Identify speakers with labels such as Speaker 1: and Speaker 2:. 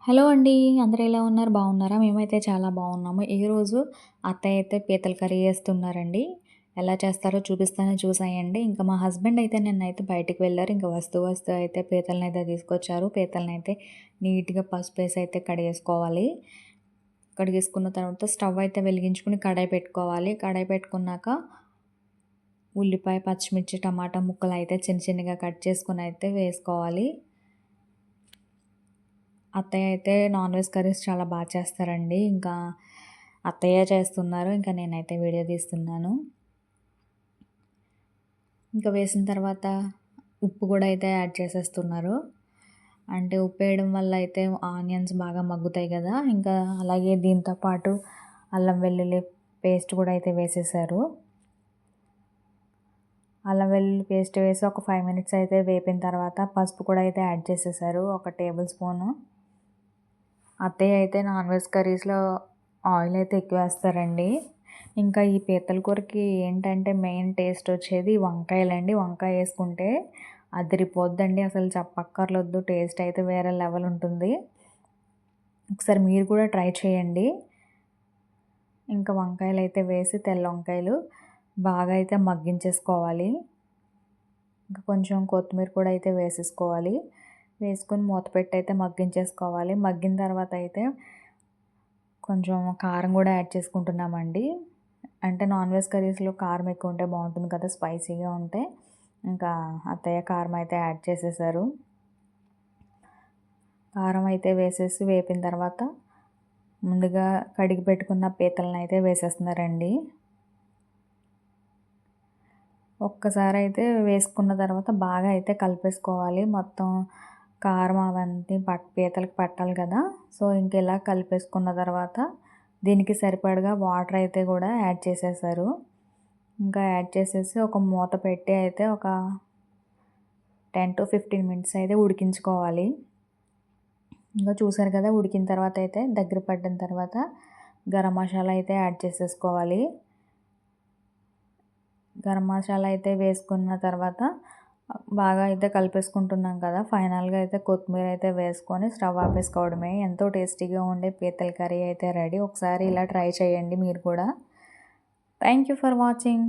Speaker 1: Hello అండి. అందరూ ఎలా ఉన్నారు? బాగున్నారా? మేమైతే చాలా బాగున్నాము. ఈరోజు అత్తయ్య అయితే పీతల కర్రీ చేస్తున్నారండి. ఎలా చేస్తారో చూపిస్తాను చూసేయండి. ఇంకా మా హస్బెండ్ అయితే నిన్నైతే బయటికి వెళ్లారు. ఇంకా వస్తూ అయితే పీతలనైతే తీసుకొచ్చారు. పీతలనైతే నీట్‌గా పసుపేసి అయితే కడిగేసుకోవాలి. కడిగేసుకున్న తర్వాత స్టవ్ అయితే వెలిగించుకొని కడాయి పెట్టుకోవాలి. కడాయి పెట్టుకున్నాక ఉల్లిపాయ, పచ్చిమిర్చి, టమాటా ముక్కలైతే చిన్నగా కట్ చేసుకొని అయితే వేసుకోవాలి. అత్తయ్య అయితే నాన్ వెజ్ కర్రీస్ చాలా బాగా చేస్తారండి. ఇంకా అత్తయ్య చేస్తున్నారు. ఇంకా నేనైతే వీడియో తీస్తున్నాను. ఇంకా వేసిన తర్వాత ఉప్పు కూడా అయితే యాడ్ చేసేస్తున్నారు. అంటే ఉప్పు వేయడం వల్ల అయితే ఆనియన్స్ బాగా మగ్గుతాయి కదా! ఇంకా అలాగే దీంతో పాటు అల్లం వెల్లుల్లి పేస్ట్ కూడా అయితే వేసేసారు. అల్లం వెల్లుల్లి పేస్ట్ వేసి ఒక 5 మినిట్స్ అయితే వేపిన తర్వాత పసుపు కూడా అయితే యాడ్ చేసేసారు. 1 టేబుల్ స్పూను. అత్తయ్య అయితే నాన్ వెజ్ కర్రీస్‌లో ఆయిల్ అయితే ఎక్కువేస్తారండి. ఇంకా ఈ పీతల కూరకి ఏంటంటే మెయిన్ టేస్ట్ వచ్చేది వంకాయలండి. వంకాయ ఏసుకుంటే అదిరిపోద్దండి. అసలు చెప్పక్కర్లొద్దు. టేస్ట్ అయితే వేరే లెవెల్ ఉంటుంది. ఒకసారి మీరు కూడా ట్రై చేయండి. ఇంకా వంకాయలైతే వేసి తెల్ల వంకాయలు బాగా అయితే మగ్గించేసుకోవాలి. ఇంకా కొంచెం కొత్తిమీర కూడా అయితే వేసేసుకోవాలి. వేసుకొని మూత పెట్టి అయితే మగ్గించేసుకోవాలి. మగ్గిన తర్వాత అయితే కొంచెం కారం కూడా యాడ్ చేసుకుంటున్నామండి. అంటే నాన్ వెజ్ కర్రీస్‌లో కారం ఎక్కువ ఉంటే బాగుంటుంది కదా! స్పైసీగా ఉంటే. ఇంకా అత్తయ్య కారం అయితే యాడ్ చేసేసారు. కారం అయితే వేసేసి వేపిన తర్వాత ముందుగా కడిగి పెట్టుకున్న పీతలను అయితే వేసేస్తున్నారండి. ఒక్కసారి అయితే వేసుకున్న తర్వాత బాగా అయితే కలిపేసుకోవాలి. మొత్తం కారం అవన్నీ పీతలకి పట్టాలి కదా! సో, ఇంక కలిపేసుకున్న తర్వాత దీనికి సరిపడగా వాటర్ అయితే కూడా యాడ్ చేసేసారు. ఇంకా యాడ్ చేసేసి ఒక మూత పెట్టి అయితే ఒక 10-15 మినిట్స్ అయితే ఉడికించుకోవాలి. ఇంకా చూసారు కదా! ఉడికిన తర్వాత అయితే దగ్గర పడిన తర్వాత గరం మసాలా అయితే యాడ్ చేసేసుకోవాలి. గరం మసాలా అయితే వేసుకున్న తర్వాత బాగా అయితే కలిపేసుకుంటున్నాం కదా! ఫైనల్‌గా అయితే కొత్తిమీర అయితే వేసుకొని స్టవ్ ఆపేసుకోవడమే. ఎంతో టేస్టీగా ఉండే పీతల కర్రీ అయితే రెడీ. ఒకసారి ఇలా ట్రై చేయండి మీరు కూడా. Thank you for watching.